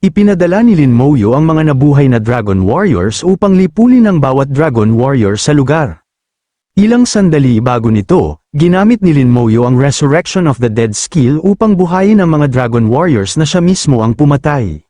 Ipinadala ni Lin Moyo ang mga nabuhay na Dragon Warriors upang lipulin ang bawat Dragon Warrior sa lugar. Ilang sandali bago nito, ginamit ni Lin Moyo ang Resurrection of the Dead skill upang buhayin ang mga Dragon Warriors na siya mismo ang pumatay.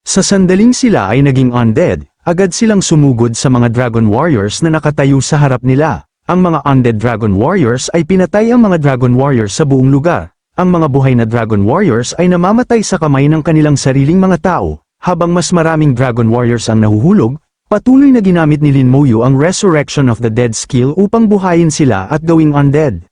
Sa sandaling sila ay naging undead, agad silang sumugod sa mga Dragon Warriors na nakatayo sa harap nila. Ang mga undead Dragon Warriors ay pinatay ang mga Dragon Warriors sa buong lugar. Ang mga buhay na Dragon Warriors ay namamatay sa kamay ng kanilang sariling mga tao, habang mas maraming Dragon Warriors ang nahuhulog. Patuloy na ginamit ni Lin Moyo ang Resurrection of the Dead skill upang buhayin sila at gawing undead.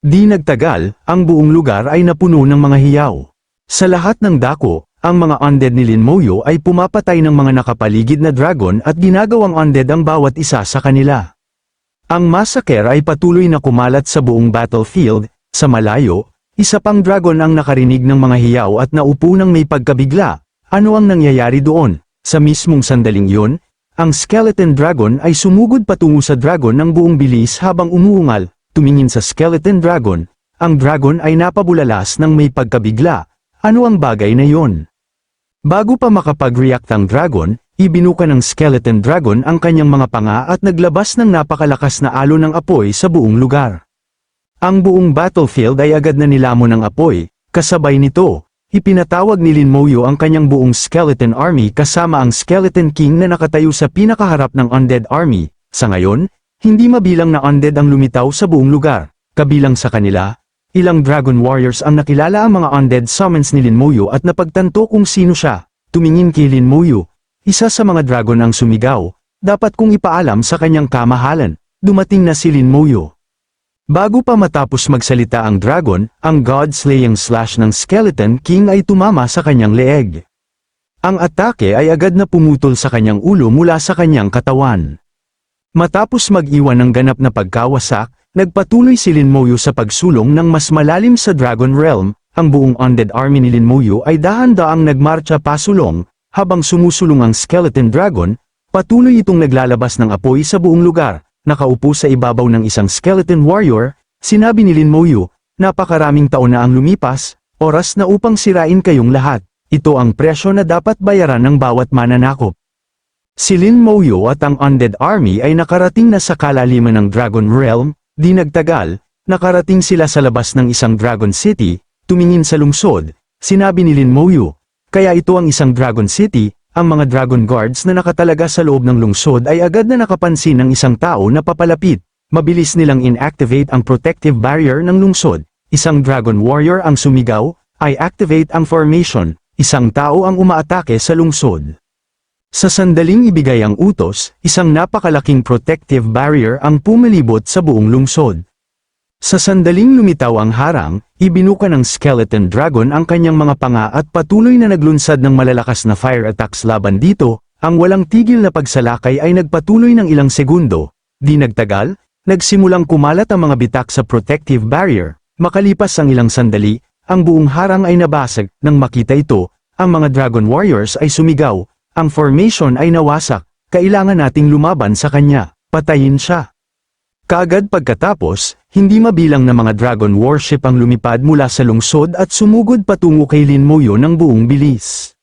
Di nagtagal, ang buong lugar ay napuno ng mga hiyaw. Sa lahat ng dako, ang mga undead ni Lin Moyo ay pumapatay ng mga nakapaligid na dragon at ginagawang undead ang bawat isa sa kanila. Ang massacre ay patuloy na kumalat sa buong battlefield. Sa malayo, isa pang dragon ang nakarinig ng mga hiyaw at naupo ng may pagkabigla. Ano ang nangyayari doon? Sa mismong sandaling yun, ang skeleton dragon ay sumugod patungo sa dragon ng buong bilis habang umuungal. Tumingin sa skeleton dragon, ang dragon ay napabulalas ng may pagkabigla. Ano ang bagay na yon? Bago pa makapag-react ang dragon, ibinuka ng skeleton dragon ang kanyang mga panga at naglabas ng napakalakas na alon ng apoy sa buong lugar. Ang buong battlefield ay agad na nilamon ng apoy. Kasabay nito, ipinatawag ni Lin Moyo ang kanyang buong skeleton army kasama ang Skeleton King na nakatayo sa pinakaharap ng undead army. Sa ngayon, hindi mabilang na undead ang lumitaw sa buong lugar. Kabilang sa kanila, ilang Dragon Warriors ang nakilala ang mga undead summons ni Lin Moyo at napagtanto kung sino siya. Tumingin kay Lin Moyo. Isa sa mga dragon ang sumigaw, dapat kong ipaalam sa kanyang kamahalan. Dumating na si Lin Moyo. Bago pa matapos magsalita ang dragon, ang God-slaying slash ng Skeleton King ay tumama sa kanyang leeg. Ang atake ay agad na pumutol sa kanyang ulo mula sa kanyang katawan. Matapos mag-iwan ng ganap na pagkawasak, nagpatuloy si Lin Moyo sa pagsulong ng mas malalim sa Dragon Realm. Ang buong undead army ni Lin Moyo ay dahan-daang nagmarcha pasulong, habang sumusulong ang Skeleton Dragon, patuloy itong naglalabas ng apoy sa buong lugar. Nakaupo sa ibabaw ng isang Skeleton Warrior, sinabi ni Lin Moyo, napakaraming taon na ang lumipas, oras na upang sirain kayong lahat. Ito ang presyo na dapat bayaran ng bawat mananakop. Si Lin Moyo at ang undead army ay nakarating na sa kalaliman ng Dragon Realm. Di nagtagal, nakarating sila sa labas ng isang Dragon City. Tumingin sa lungsod, sinabi ni Lin Moyo, kaya ito ang isang Dragon City. Ang mga Dragon Guards na nakatalaga sa loob ng lungsod ay agad na nakapansin ng isang tao na papalapit. Mabilis nilang inactivate ang protective barrier ng lungsod. Isang Dragon Warrior ang sumigaw, I activate ang formation. Isang tao ang umaatake sa lungsod. Sa sandaling ibigay ang utos, isang napakalaking protective barrier ang pumilibot sa buong lungsod. Sa sandaling lumitaw ang harang, ibinuka ng Skeleton Dragon ang kanyang mga panga at patuloy na naglunsad ng malalakas na fire attacks laban dito. Ang walang tigil na pagsalakay ay nagpatuloy ng ilang segundo. Di nagtagal, nagsimulang kumalat ang mga bitak sa protective barrier. Makalipas ang ilang sandali, ang buong harang ay nabasag. Nang makita ito, ang mga Dragon Warriors ay sumigaw, ang formation ay nawasak, kailangan nating lumaban sa kanya, patayin siya. Kaagad pagkatapos, hindi mabilang na mga dragon warship ang lumipad mula sa lungsod at sumugod patungo kay Lin Moyo ng buong bilis.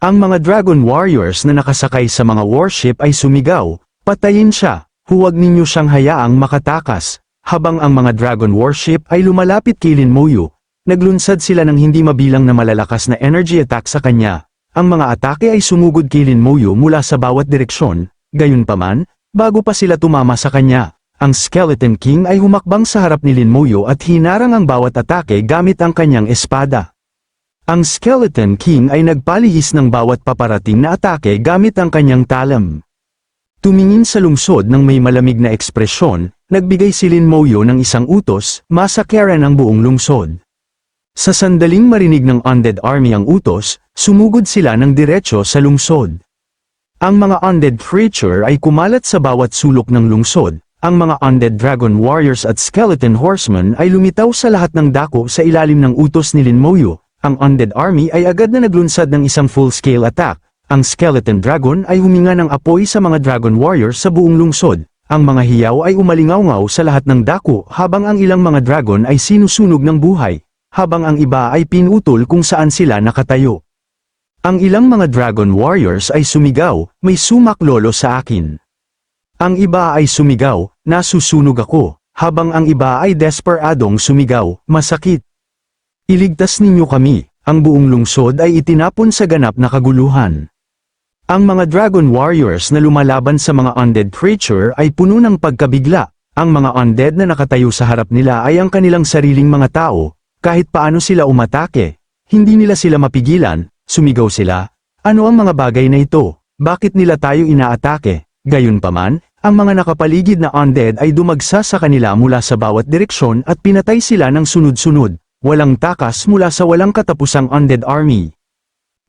Ang mga Dragon Warriors na nakasakay sa mga warship ay sumigaw, patayin siya, huwag ninyo siyang hayaang makatakas. Habang ang mga Dragon Warship ay lumalapit kay Lin Moyo, naglunsad sila ng hindi mabilang na malalakas na energy attack sa kanya. Ang mga atake ay sumugod kay Lin Moyo mula sa bawat direksyon. Gayunpaman, bago pa sila tumama sa kanya, ang Skeleton King ay humakbang sa harap ni Lin Moyo at hinarang ang bawat atake gamit ang kanyang espada. Ang Skeleton King ay nagpalihis ng bawat paparating na atake gamit ang kanyang talam. Tumingin sa lungsod ng may malamig na ekspresyon, nagbigay si Lin Moyo ng isang utos, masakyaran ang buong lungsod. Sa sandaling marinig ng undead army ang utos, sumugod sila ng diretso sa lungsod. Ang mga undead creature ay kumalat sa bawat sulok ng lungsod. Ang mga undead Dragon Warriors at Skeleton Horsemen ay lumitaw sa lahat ng dako sa ilalim ng utos ni Lin Moyo. Ang undead army ay agad na naglunsad ng isang full-scale attack. Ang Skeleton Dragon ay huminga ng apoy sa mga Dragon Warriors sa buong lungsod. Ang mga hiyaw ay umalingaw-ngaw sa lahat ng dako habang ang ilang mga dragon ay sinusunog ng buhay, habang ang iba ay pinutol kung saan sila nakatayo. Ang ilang mga Dragon Warriors ay sumigaw, may sumaklolo sa akin. Ang iba ay sumigaw, nasusunog ako, habang ang iba ay desperadong sumigaw, masakit. Iligtas ninyo kami, ang buong lungsod ay itinapon sa ganap na kaguluhan. Ang mga Dragon Warriors na lumalaban sa mga undead creature ay puno ng pagkabigla. Ang mga undead na nakatayo sa harap nila ay ang kanilang sariling mga tao, kahit paano sila umatake. Hindi nila sila mapigilan, sumigaw sila. Ano ang mga bagay na ito? Bakit nila tayo inaatake? Gayunpaman, ang mga nakapaligid na undead ay dumagsa sa kanila mula sa bawat direksyon at pinatay sila ng sunod-sunod. Walang takas mula sa walang katapusang undead army.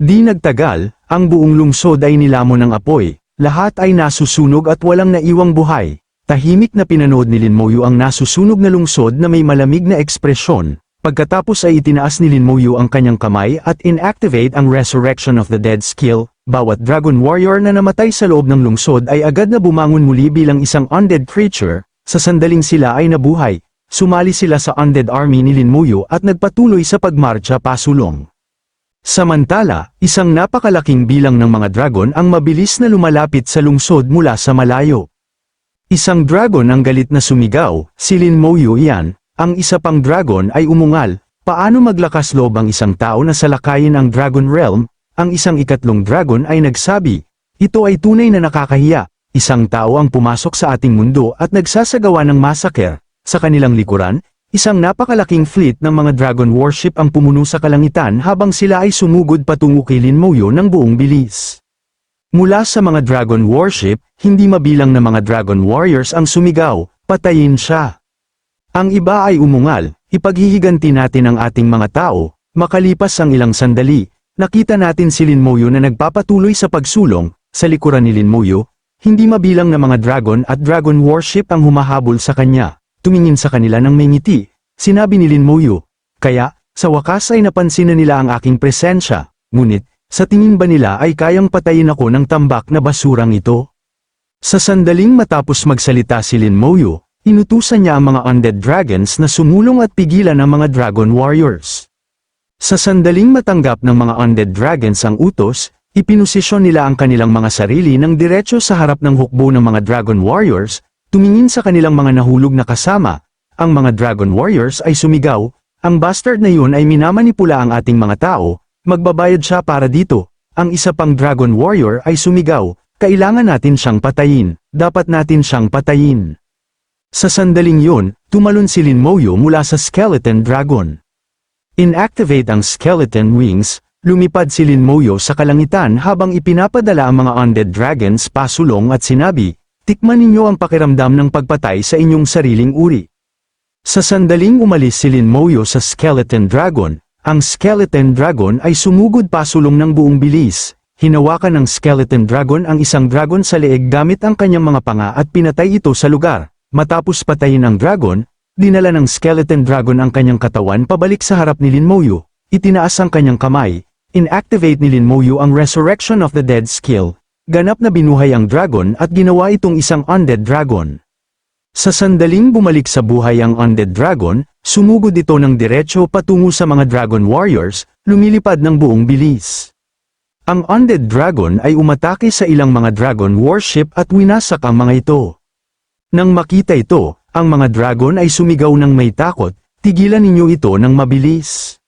Di nagtagal, ang buong lungsod ay nilamon ng apoy, lahat ay nasusunog at walang naiwang buhay. Tahimik na pinanood ni Lin Moyu ang nasusunog na lungsod na may malamig na ekspresyon. Pagkatapos ay itinaas ni Lin Moyu ang kanyang kamay at inactivate ang Resurrection of the Dead skill. Bawat Dragon Warrior na namatay sa loob ng lungsod ay agad na bumangon muli bilang isang undead creature. Sa sandaling sila ay nabuhay. Sumali sila sa undead army ni Lin Moyu at nagpatuloy sa pagmarcha pasulong. Samantala, isang napakalaking bilang ng mga dragon ang mabilis na lumalapit sa lungsod mula sa malayo. Isang dragon ang galit na sumigaw, si Lin Moyu iyan. Ang isa pang dragon ay umungal, paano maglakas loob ang isang tao na salakayin ang Dragon Realm? Ang isang ikatlong dragon ay nagsabi, ito ay tunay na nakakahiya, isang tao ang pumasok sa ating mundo at nagsasagawa ng massacre. Sa kanilang likuran, isang napakalaking fleet ng mga dragon warship ang pumuno sa kalangitan habang sila ay sumugod patungo kay Lin Moyu ng buong bilis. Mula sa mga dragon warship, hindi mabilang na mga dragon warriors ang sumigaw, patayin siya. Ang iba ay umungal, ipaghihiganti natin ang ating mga tao. Makalipas ang ilang sandali, nakita natin si Lin Moyu na nagpapatuloy sa pagsulong. Sa likuran ni Lin Moyu, hindi mabilang na mga dragon at dragon warship ang humahabol sa kanya. Tumingin sa kanila ng may ngiti, sinabi ni Lin Moyu, kaya, sa wakas ay napansin na nila ang aking presensya, ngunit, sa tingin ba nila ay kayang patayin ako ng tambak na basurang ito? Sa sandaling matapos magsalita si Lin Moyu, inutusan niya ang mga undead dragons na sumulong at pigilan ang mga dragon warriors. Sa sandaling matanggap ng mga undead dragons ang utos, ipinosisyon nila ang kanilang mga sarili ng diretso sa harap ng hukbo ng mga dragon warriors, tumingin sa kanilang mga nahulog na kasama. Ang mga dragon warriors ay sumigaw, ang bastard na yun ay minamanipula ang ating mga tao, magbabayad siya para dito. Ang isa pang dragon warrior ay sumigaw, kailangan natin siyang patayin, dapat natin siyang patayin. Sa sandaling yun, tumalon si Lin Moyu mula sa skeleton dragon. Inactivate ang skeleton wings, lumipad si Lin Moyu sa kalangitan habang ipinapadala ang mga undead dragons pasulong at sinabi, tikman ninyo ang pakiramdam ng pagpatay sa inyong sariling uri. Sa sandaling umalis si Lin Moyu sa skeleton dragon, ang skeleton dragon ay sumugod pasulong ng buong bilis. Hinawakan ng skeleton dragon ang isang dragon sa leeg gamit ang kanyang mga panga at pinatay ito sa lugar. Matapos patayin ang dragon, dinala ng skeleton dragon ang kanyang katawan pabalik sa harap ni Lin Moyu. Itinaas ang kanyang kamay, inactivate ni Lin Moyu ang Resurrection of the Dead skill. Ganap na binuhay ang dragon at ginawa itong isang undead dragon. Sa sandaling bumalik sa buhay ang undead dragon, sumugod ito ng diretso patungo sa mga dragon warriors, lumilipad ng buong bilis. Ang undead dragon ay umatake sa ilang mga dragon warship at winasak ang mga ito. Nang makita ito, ang mga dragon ay sumigaw ng may takot, tigilan ninyo ito ng mabilis.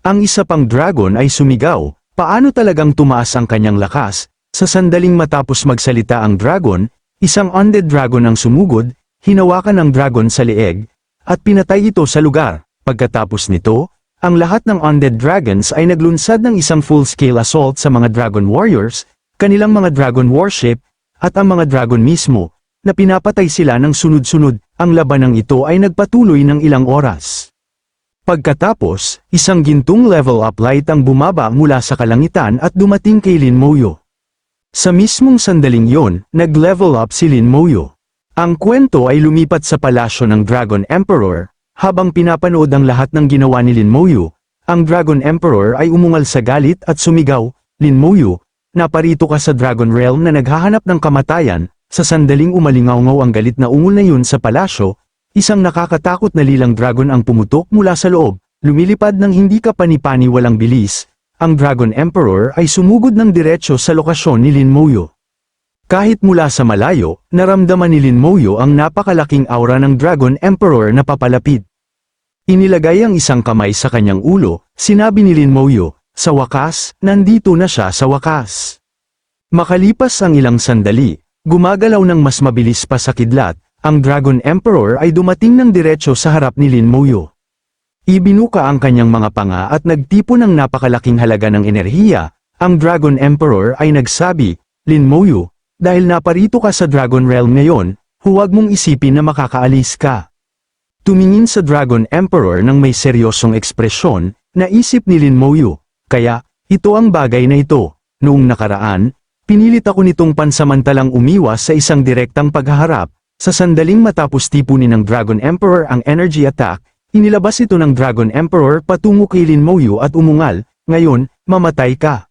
Ang isa pang dragon ay sumigaw, paano talagang tumaas ang kanyang lakas? Sa sandaling matapos magsalita ang dragon, isang undead dragon ang sumugod, hinawakan ang dragon sa leeg, at pinatay ito sa lugar. Pagkatapos nito, ang lahat ng undead dragons ay naglunsad ng isang full-scale assault sa mga dragon warriors, kanilang mga dragon warship, at ang mga dragon mismo, na pinapatay sila ng sunod-sunod. Ang labanang ito ay nagpatuloy ng ilang oras. Pagkatapos, isang gintong level up light ang bumaba mula sa kalangitan at dumating kay Lin Moyu. Sa mismong sandaling yon, nag-level up si Lin Moyu. Ang kwento ay lumipat sa palasyo ng Dragon Emperor. Habang pinapanood ang lahat ng ginawa ni Lin Moyu, ang Dragon Emperor ay umungal sa galit at sumigaw, Lin Moyu, naparito ka sa Dragon Realm na naghahanap ng kamatayan. Sa sandaling umalingaw-ngaw ang galit na ungol na yun sa palasyo, isang nakakatakot na lilang dragon ang pumutok mula sa loob, lumilipad ng hindi kapanipani walang bilis. ang Dragon Emperor ay sumugod ng diretso sa lokasyon ni Lin Moyo. Kahit mula sa malayo, naramdaman ni Lin Moyo ang napakalaking aura ng Dragon Emperor na papalapit. Inilagay ang isang kamay sa kanyang ulo, sinabi ni Lin Moyo, sa wakas, nandito na siya sa wakas. Makalipas ang ilang sandali, gumagalaw ng mas mabilis pa sa kidlat, ang Dragon Emperor ay dumating ng diretso sa harap ni Lin Moyo. Ibinuka ang kanyang mga panga at nagtipon ng napakalaking halaga ng enerhiya. Ang Dragon Emperor ay nagsabi, Lin Moyo, dahil naparito ka sa Dragon Realm ngayon, huwag mong isipin na makakaalis ka. Tumingin sa Dragon Emperor ng may seryosong ekspresyon, naisip ni Lin Moyo, kaya, ito ang bagay na ito. Noong nakaraan, pinilit ako nitong pansamantalang umiwas sa isang direktang paghaharap. Sa sandaling matapos tipunin ng Dragon Emperor ang energy attack, inilabas ito ng Dragon Emperor patungo kay Lin Moyo at umungal, ngayon, mamatay ka.